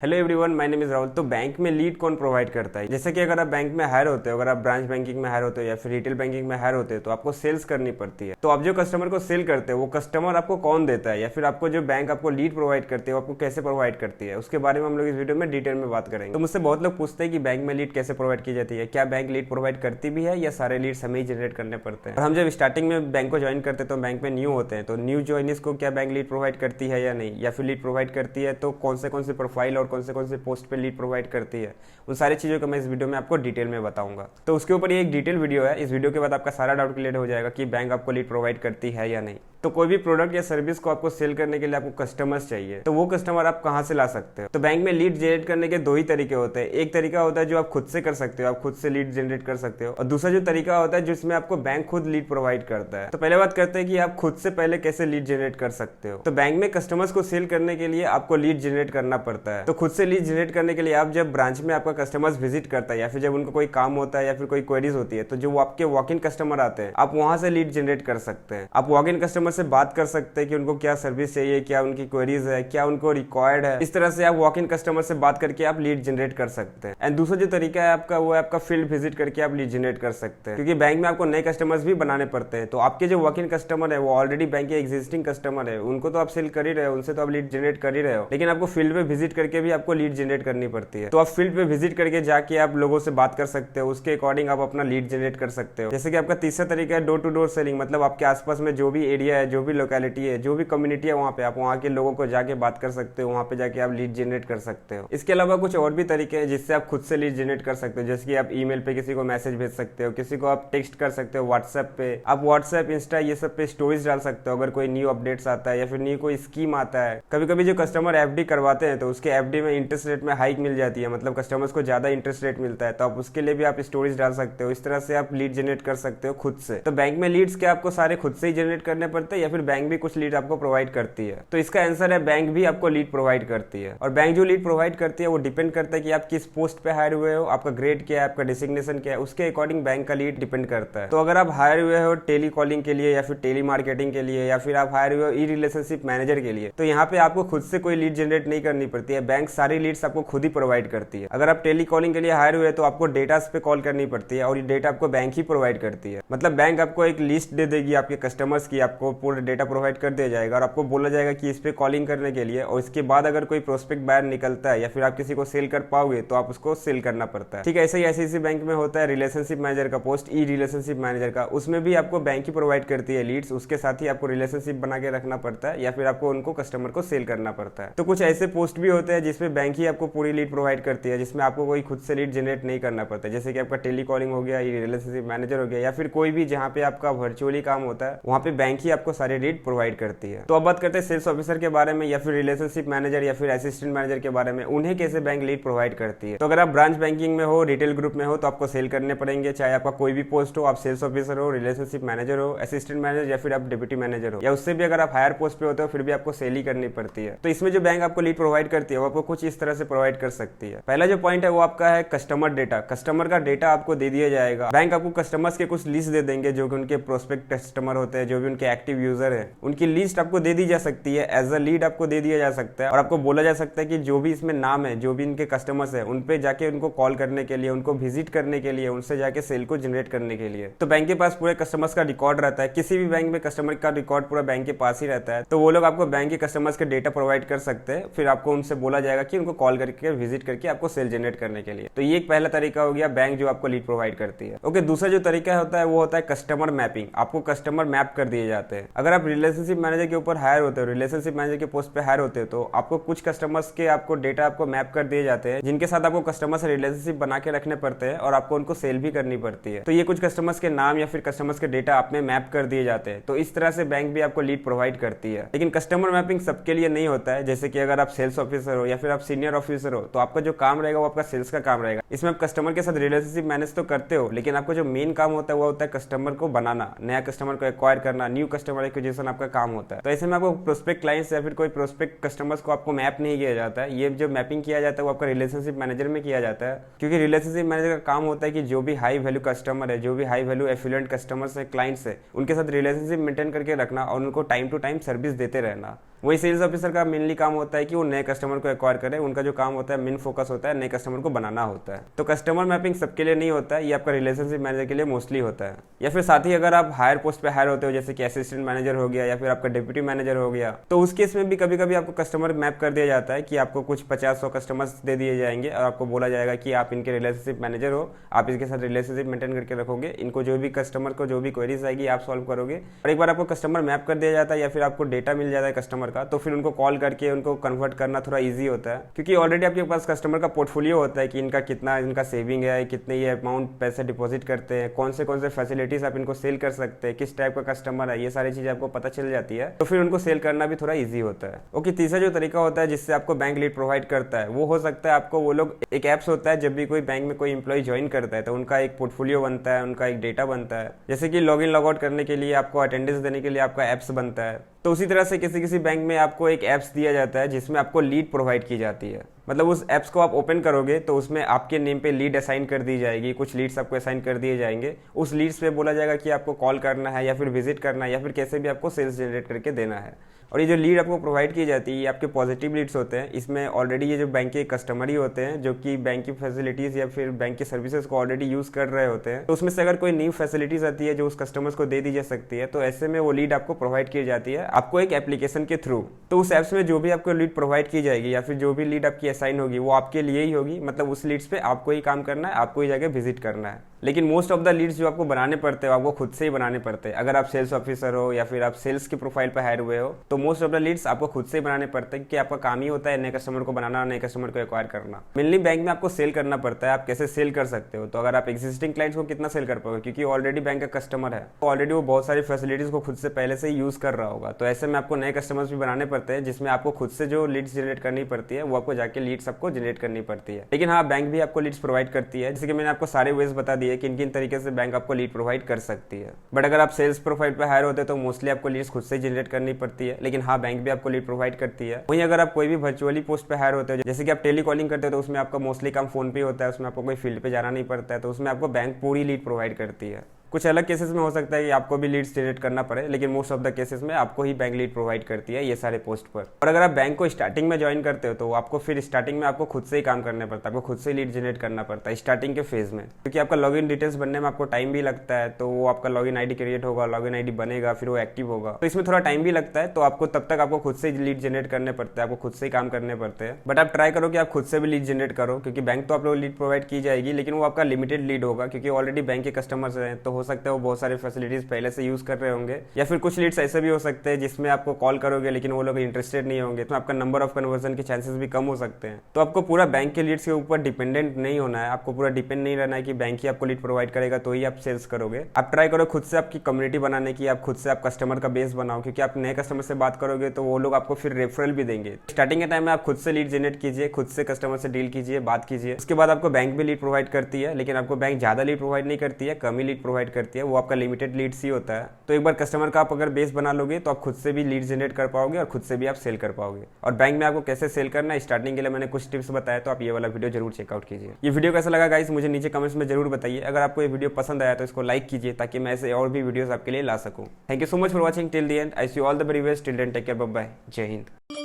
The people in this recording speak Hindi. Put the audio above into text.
Hello everyone, my name is Rahul. तो बैंक में लीड कौन प्रोवाइड करता है? जैसे कि अगर आप बैंक में हायर होते हो, अगर आप ब्रांच बैंकिंग में हायर होते हो या फिर रिटेल बैंकिंग में हायर होते हो, तो आपको सेल्स करनी पड़ती है। तो आप जो कस्टमर को सेल करते हो वो कस्टमर आपको कौन देता है, या फिर आपको जो बैंक आपको लीड प्रोवाइड करती है वो आपको कैसे प्रोवाइड करती है, उसके बारे में हम लोग इस वीडियो में डिटेल में बात करेंगे। तो मुझसे बहुत लोग पूछते हैं कि बैंक में लीड कैसे प्रोवाइड की जाती है, क्या बैंक लीड प्रोवाइड करती भी है या सारे लीड्स हमें ही जनरेट करने पड़ते हैं। और हम जब स्टार्टिंग में बैंक को ज्वाइन करते हैं तो बैंक में न्यू होते हैं, तो न्यू ज्वाइनिस को क्या बैंक लीड प्रोवाइड करती है या नहीं, या फिर लीड प्रोवाइड करती है तो कौन से प्रोफाइल और कौन से पोस्ट पे लीड प्रोवाइड करती है, उन सारी चीज़ों को मैं इस वीडियो में आपको डिटेल में बताऊंगा। तो उसके ऊपर ये एक डिटेल वीडियो है। इस वीडियो के बाद आपका सारा डाउट क्लियर हो जाएगा कि बैंक आपको लीड प्रोवाइड करती है या नहीं। तो कोई भी प्रोडक्ट या सर्विस को आपको सेल करने के लिए आपको कस्टमर्स चाहिए, तो वो कस्टमर आप कहाँ से ला सकते हो? तो बैंक में लीड जनरेट करने के दो ही तरीके होते हैं। एक तरीका होता है जो आप खुद से कर सकते हो, आप खुद से लीड जनरेट कर सकते हो, और दूसरा जो तरीका होता है जिसमें आपको बैंक खुद लीड प्रोवाइड करता है। तो पहले बात करते हैं कि आप खुद से पहले कैसे लीड जनरेट कर सकते हो। तो बैंक में कस्टमर्स को सेल करने के लिए आपको लीड जनरेट करना पड़ता है। तो खुद से लीड जनरेट करने के लिए आप जब ब्रांच में आपका कस्टमर्स विजिट करता है या फिर जब उनको कोई काम होता है या फिर कोई क्वेरीज होती है, तो जो आपके वॉक इन कस्टमर आते हैं आप वहां से लीड जनरेट कर सकते हैं। आप वॉक इन कस्टमर से बात कर सकते हैं कि उनको क्या सर्विस चाहिए, क्या उनकी क्वेरीज है, क्या उनको रिक्वायर्ड है। इस तरह से आप वॉक इन कस्टमर से बात करके आप लीड जनरेट कर सकते हैं। एंड दूसरा जो तरीका है आपका, वो है आपका फील्ड विजिट करके आप लीड जनरेट कर सकते हैं, क्योंकि बैंक में आपको नए कस्टमर्स भी बनाने पड़ते हैं। तो आपके जो वॉक इन कस्टमर है वो ऑलरेडी बैंक के एग्जिस्टिंग कस्टमर है, उनको तो आप सेल कर ही रहे हो, उनसे तो आप लीड जनरेट कर ही रहे हो, लेकिन आपको फील्ड पे विजिट करके भी आपको लीड जनरेट करनी पड़ती है। तो आप फील्ड पे विजिट करके जाके आप लोगों से बात कर सकते हो, उसके अकॉर्डिंग आप अपना लीड जनरेट कर सकते हो। जैसे कि आपका तीसरा तरीका है डोर टू डोर सेलिंग, मतलब आपके आसपास में जो भी एरिया है, जो भी लोकेलिटी है, जो भी कम्युनिटी है, वहाँ पे आप वहाँ के लोगों को जाके बात कर सकते हो, वहाँ पे जाके आप लीड जनरेट कर सकते हो। इसके अलावा कुछ और भी तरीके हैं जिससे आप खुद से लीड जनरेट कर सकते हो, जैसे कि आप ईमेल पे किसी को मैसेज भेज सकते हो, किसी को आप टेक्स्ट कर सकते हो व्हाट्सएप पे, आप व्हाट्सएप, इंस्टा, ये सब पे स्टोरीज डाल सकते हो अगर कोई न्यू अपडेट्स आता है या फिर न्यू कोई स्कीम आता है। कभी कभी जो कस्टमर एफडी करवाते हैं तो उसके एफडी में इंटरेस्ट रेट में हाइक मिल जाती है, मतलब कस्टमर्स को ज्यादा इंटरेस्ट रेट मिलता है, तो आप उसके लिए भी आप स्टोरीज डाल सकते हो। इस तरह से आप लीड जनरेट कर सकते हो खुद से। तो बैंक में लीड्स क्या आपको सारे खुद से ही जनरेट करने पड़ते हैं या फिर बैंक भी कुछ लीड आपको प्रोवाइड करती है? तो इसका आंसर है बैंक भी आपको लीड प्रोवाइड करती है। और बैंक जो लीड प्रोवाइड करती है वो डिपेंड करता है कि आप किस पोस्ट पे हायर हुए हो, आपका ग्रेड क्या है, आपका डिजिग्नेशन क्या है, उसके अकॉर्डिंग बैंक का लीड डिपेंड करता है। तो अगर आप हायर हुए हो टेली कॉलिंग के लिए या फिर टेली मार्केटिंग के लिए या फिर आप हायर हुए हो ई रिलेशनशिप मैनेजर के लिए, तो यहाँ पे आपको खुद से कोई लीड जनरेट नहीं करनी पड़ती है, बैंक सारी लीड्स आपको खुद ही प्रोवाइड करती है। अगर आप टेली कॉलिंग के लिए हायर हुए तो आपको डेटास पे कॉल करनी पड़ती है और ये डेटा आपको बैंक ही प्रोवाइड करती है। मतलब बैंक आपको एक लिस्ट दे देगी आपके कस्टमर्स की, आपको पूरा डेटा प्रोवाइड कर दिया जाएगा और आपको बोला जाएगा कि इस पे कॉलिंग करने के लिए, और इसके बाद अगर कोई प्रोस्पेक्ट बायर निकलता है या फिर आप किसी को सेल कर पाओगे तो आप उसको सेल करना पड़ता है। ठीक है, ऐसे ही ऐसे बैंक में होता है रिलेशनशिप मैनेजर का पोस्ट, ई रिलेशनशिप मैनेजर का, उसमें भी आपको बैंक ही प्रोवाइड करती है लीड्स, उसके साथ ही आपको रिलेशनशिप बना के रखना पड़ता है या फिर आपको उनको कस्टमर को सेल करना पड़ता है। तो कुछ ऐसे पोस्ट भी होते हैं जिसमें बैंक ही आपको पूरी लीड प्रोवाइड करती है, जिसमें आपको कोई खुद से लीड जनरेट नहीं करना पड़ता, जैसे कि आपका टेली कॉलिंग हो गया, ई रिलेशनशिप मैनेजर हो गया, या फिर कोई भी जहाँ पे आपका वर्चुअली काम होता है वहाँ पे बैंक ही आपको सारी लीड प्रोवाइड करती है। तो अब बात करते हैं सेल्स ऑफिसर के बारे में या फिर रिलेशनशिप मैनेजर या फिर असिस्टेंट मैनेजर के बारे में, उन्हें कैसे बैंक लीड प्रोवाइड करती है। तो अगर आप ब्रांच बैंकिंग में हो, रिटेल ग्रुप में हो, तो आपको सेल करने पड़ेंगे, चाहे आपका कोई भी पोस्ट हो, आप सेल्स ऑफिसर हो, रिलेशनशिप मैनेजर हो, असिस्टेंट मैनेजर या फिर आप डिप्टी मैनेजर हो, या उससे भी अगर आप हायर पोस्ट पे होते हो फिर भी आपको सेल ही करनी पड़ती है। तो इसमें जो बैंक आपको लीड प्रोवाइड करती है वो आपको कुछ इस तरह से प्रोवाइड कर सकती है। पहला जो पॉइंट है वो आपका है कस्टमर डेटा। कस्टमर का डेटा आपको दे दिया जाएगा। बैंक आपको कस्टमर्स के कुछ लिस्ट दे देंगे जो कि उनके प्रोस्पेक्ट कस्टमर होते हैं, जो भी उनके एक्टिव यूजर है, उनकी लिस्ट आपको दे दी जा सकती है, एज अ लीड आपको दे दिया जा सकता है, और आपको बोला जा सकता है कि जो भी इसमें नाम है, जो भी इनके कस्टमर्स है, उन पे जाके उनको कॉल करने के लिए, उनको विजिट करने के लिए, उनसे जाके सेल को जनरेट करने के लिए। तो बैंक के पास पूरे कस्टमर्स का रिकॉर्ड रहता है, किसी भी बैंक में कस्टमर का रिकॉर्ड पूरा बैंक के पास ही रहता है। तो वो लोग आपको बैंक के कस्टमर्स के डेटा प्रोवाइड कर सकते हैं, फिर आपको उनसे बोला जाएगा कि उनको कॉल करके विजिट करके आपको सेल जनरेट करने के लिए। तो ये एक पहला तरीका हो गया बैंक जो आपको लीड प्रोवाइड करती है। ओके, दूसरा जो तरीका होता है वो होता है कस्टमर मैपिंग। आपको कस्टमर मैप कर दिए जाते हैं। अगर आप रिलेशनशिप मैनेजर के ऊपर हायर होते हो, रिलेशनशिप मैनेजर के पोस्ट पे हायर होते हो, तो आपको कुछ कस्टमर्स के आपको डेटा आपको मैप कर दिए जाते हैं, जिनके साथ आपको कस्टमर से रिलेशनशिप बना के रखने पड़ते हैं और आपको उनको सेल भी करनी पड़ती है। तो ये कुछ कस्टमर्स के नाम या फिर कस्टमर्स के डेटा आप में मैप कर दिए जाते हैं। तो इस तरह से बैंक भी आपको लीड प्रोवाइड करती है। लेकिन कस्टमर मैपिंग सबके लिए नहीं होता है। जैसे कि अगर आप सेल्स ऑफिसर हो या फिर आप सीनियर ऑफिसर हो, तो आपका जो काम रहेगा वो आपका सेल्स का काम रहेगा। इसमें आप कस्टमर के साथ रिलेशनशिप मैनेज तो करते हो, लेकिन आपको जो मेन काम होता है वो होता है कस्टमर को बनाना, नया कस्टमर को एक्वायर करना, न्यू कस्टमर एक्विजिशन आपका काम होता है। तो ऐसे में आपको प्रोस्पेक्ट क्लाइंट्स या फिर कोई प्रोस्पेक्ट कस्टमर्स को आपको मैप नहीं किया जाता है। ये जो मैपिंग किया जाता है वो आपका रिलेशनशिप मैनेजर में किया जाता है, क्योंकि रिलेशनशिप मैनेजर का काम होता है कि जो भी हाई वैल्यू कस्टमर है, जो भी हाई वैल्यू एफिलिएंट कस्टमर्स है, क्लाइंट्स है, उनके साथ रिलेशनशिप मेंटेन करके रखना और उनको टाइम टू टाइम सर्विस देते रहना। वही सेल्स ऑफिसर का मेनली काम होता है कि वो नए कस्टमर को एक्वायर करे, उनका जो काम होता है मेन फोकस होता है नए कस्टमर को बनाना होता है। तो कस्टमर मैपिंग सबके लिए नहीं होता है, ये आपका रिलेशनशिप मैनेजर के लिए मोस्टली होता है। या फिर साथ ही अगर आप हायर पोस्ट पे हायर होते हो, जैसे कि असिस्टेंट मैनेजर हो गया या फिर आपका डिप्यूटी मैनेजर हो गया, तो उस केस में भी कभी कभी आपको कस्टमर मैप कर दिया जाता है कि आपको कुछ 50-100 कस्टमर्स दे दिए जाएंगे और आपको बोला जाएगा कि आप इनके रिलेशनशिप मैनेजर हो, आप इसके साथ रिलेशनशिप मेंटेन करके रखोगे, इनको जो भी कस्टमर को जो भी क्वेरीज आएगी आप सॉल्व करोगे। और एक बार आपको कस्टमर मैप कर दिया जाता है या फिर आपको डेटा मिल जाता है कस्टमर का, तो फिर उनको कॉल करके उनको कन्वर्ट करना थोड़ा ईजी होता है, क्योंकि ऑलरेडी आपके पास कस्टमर का पोर्टफोलियो होता है कि इनका कितना इनका सेविंग है, कितने ये अमाउंट पैसे डिपॉजिट करते हैं, कौन से फैसिलिटीज आप इनको सेल कर सकते हैं, किस टाइप का कस्टमर है, ये सारी चीजें आपको पता चल जाती है, तो फिर उनको सेल करना भी थोड़ा ईजी होता है। ओके, तीसरा जो तरीका होता है जिससे आपको बैंक लीड प्रोवाइड करता है वो हो सकता है आपको वो लोग एक ऐप्स होता है, जब भी कोई बैंक में कोई इंप्लॉय ज्वाइन करता है तो उनका एक पोर्टफोलियो बनता है, उनका एक डेटा बनता है, जैसे कि लॉग इन लॉग आउट करने के लिए आपको अटेंडेंस देने के लिए आपका एप्स बनता है। तो उसी तरह से किसी किसी बैंक में आपको एक एप्स दिया जाता है जिसमें आपको लीड प्रोवाइड की जाती है। मतलब उस एप्स को आप ओपन करोगे तो उसमें आपके नेम पे लीड असाइन कर दी जाएगी, कुछ लीड्स आपको असाइन कर दिए जाएंगे, उस लीड्स पे बोला जाएगा कि आपको कॉल करना है या फिर विजिट करना है या फिर कैसे भी आपको सेल्स जनरेट करके देना है। और ये जो लीड आपको प्रोवाइड की जाती है ये आपके पॉजिटिव लीड्स होते हैं। इसमें ऑलरेडी ये जो बैंक के कस्टमर ही होते हैं जो कि बैंक की फैसिलिटीज़ या फिर बैंक की सर्विसेज को ऑलरेडी यूज़ कर रहे होते हैं, तो उसमें से अगर कोई न्यू फैसिलिटीज़ आती है जो उस कस्टमर्स को दे दी जा सकती है तो ऐसे में वो लीड आपको प्रोवाइड की जाती है आपको एक एप्लीकेशन के थ्रू। तो उस ऐप्स में जो भी आपको लीड प्रोवाइड की जाएगी या फिर जो भी लीड आपकी असाइन होगी वो आपके लिए ही होगी, मतलब उस लीड्स पे आपको ही काम करना है, आपको ही जाके विजिट करना है। लेकिन मोस्ट ऑफ द लीड्स जो आपको बनाने पड़ते हैं आपको खुद से ही बनाने पड़ते हैं। अगर आप सेल्स ऑफिसर हो या फिर आप सेल्स की प्रोफाइल पर हायर हुए हो तो मोस्ट ऑफ द लीड्स आपको खुद से ही बनाने पड़ते हैं, कि आपका काम ही होता है नए कस्टमर को बनाना, नए कस्टमर को एक्वायर करना। मेनली बैंक में आपको सेल करना पड़ता है, आप कैसे सेल कर सकते हो। तो अगर आप एक्जिस्टिंग क्लाइंट्स को कितना सेल कर पाओगे, क्योंकि ऑलरेडी बैंक का कस्टमर है तो ऑलरेडी वो बहुत सारी फैसिलिटीज को खुद से पहले से ही यूज कर रहा होगा, तो ऐसे में आपको नए कस्टमर्स भी बनाने पड़ते हैं जिसमें आपको खुद से जो लीड्स जनरेट करनी पड़ती है वो आपको जाके लीड्स आपको जनरेट करनी पड़ती है। लेकिन हाँ, बैंक भी आपको लीड्स प्रोवाइड करती है, जैसे कि मैंने आपको सारे वेज बता दिए कि किन तरीके से बैंक आपको लीड प्रोवाइड कर सकती है। बट अगर आप सेल्स प्रोफाइल पे हायर होते हैं तो मोस्टली आपको लीड्स खुद से जनरेट करनी पड़ती है, लेकिन हाँ, बैंक भी आपको लीड प्रोवाइड करती है। वहीं अगर आप कोई भी वर्चुअली पोस्ट पे हायर होते हो, जैसे कि आप टेली कॉलिंग करते हो तो उसमें आपका मोस्टली काम फोन पे होता है, उसमें आपको कोई फील्ड पे जाना नहीं पड़ता है, तो उसमें आपको बैंक पूरी लीड प्रोवाइड करती है। कुछ अलग केसेस में हो सकता है कि आपको भी लीड्स जनरेट करना पड़े, लेकिन मोस्ट ऑफ द केसेस में आपको ही बैंक लीड प्रोवाइड करती है ये सारे पोस्ट पर। और अगर आप बैंक को स्टार्टिंग में ज्वाइन करते हो तो आपको फिर स्टार्टिंग में आपको खुद से ही काम करना पड़ता है, आपको खुद से लीड जनरेट करना पड़ता है स्टार्टिंग के फेज में, क्योंकि आपका लॉगिन डिटेल्स बनने में आपको टाइम भी लगता है। तो वो आपका लॉगिन आईडी क्रिएट होगा, लॉगिन आईडी बनेगा, फिर वो एक्टिव होगा, तो इसमें थोड़ा टाइम भी लगता है। तो आपको तब तक आपको खुद से लीड जनरेट करने पड़ते हैं, आपको खुद से ही काम करने पड़ते हैं। बट आप ट्राई करो कि आप खुद से भी लीड जनरेट करो, क्योंकि बैंक तो आप लोग लीड प्रोवाइड की जाएगी लेकिन वो आपका लिमिटेड लीड होगा, क्योंकि ऑलरेडी बैंक के कस्टमर्स हैं तो हो सकता है वो बहुत सारे फैसिलिटीज पहले से यूज कर रहे होंगे, या फिर कुछ लीड्स ऐसे भी हो सकते हैं जिसमें आपको कॉल करोगे लेकिन वो लोग इंटरेस्टेड नहीं होंगे, तो आपका नंबर ऑफ कन्वर्जन के चांसेस भी कम हो सकते हैं। तो आपको पूरा बैंक के लीड्स के ऊपर डिपेंडेंट नहीं होना है, आपको पूरा डिपेंड नहीं रहना है कि बैंक ही आपको लीड प्रोवाइड करेगा तो ही आप सेल्स करोगे। आप ट्राई करो खुद से आपकी कम्युनिटी बनाने की, आप खुद से आप कस्टमर का बेस बनाओ, क्योंकि आप नए कस्टमर से बात करोगे तो वो लोग आपको फिर रेफरल भी देंगे। स्टार्टिंग के टाइम में आप खुद से लीड जनरेट कीजिए, खुद से कस्टमर से डील कीजिए, बात कीजिए। उसके बाद आपको बैंक भी लीड प्रोवाइड करती है, लेकिन आपको बैंक ज्यादा लीड प्रोवाइड नहीं करती है, कम ही लीड प्रोवाइड करती है, वो आपका लिमिटेड लीड्स ही होता है। तो एक बार कस्टमर का आप अगर बेस बना लोगे तो आप खुद से भी लीड जनरेट कर पाओगे और खुद से भी आप सेल कर पाओगे। और बैंक में आपको कैसे सेल करना है स्टार्टिंग के लिए मैंने कुछ टिप्स बताया, तो आप ये वाला वीडियो जरूर चेकआउट कीजिए। ये वीडियो कैसा लगा गाइस मुझे नीचे कमेंट्स में जरूर बताइए। अगर आपको ये वीडियो पसंद आया तो इसको लाइक कीजिए ताकि मैं ऐसे और भी वीडियोस आपके लिए ला सकूं। Thank you so much for watching till the end. I see you all the very best. Till then take care, bye bye, जय हिंद।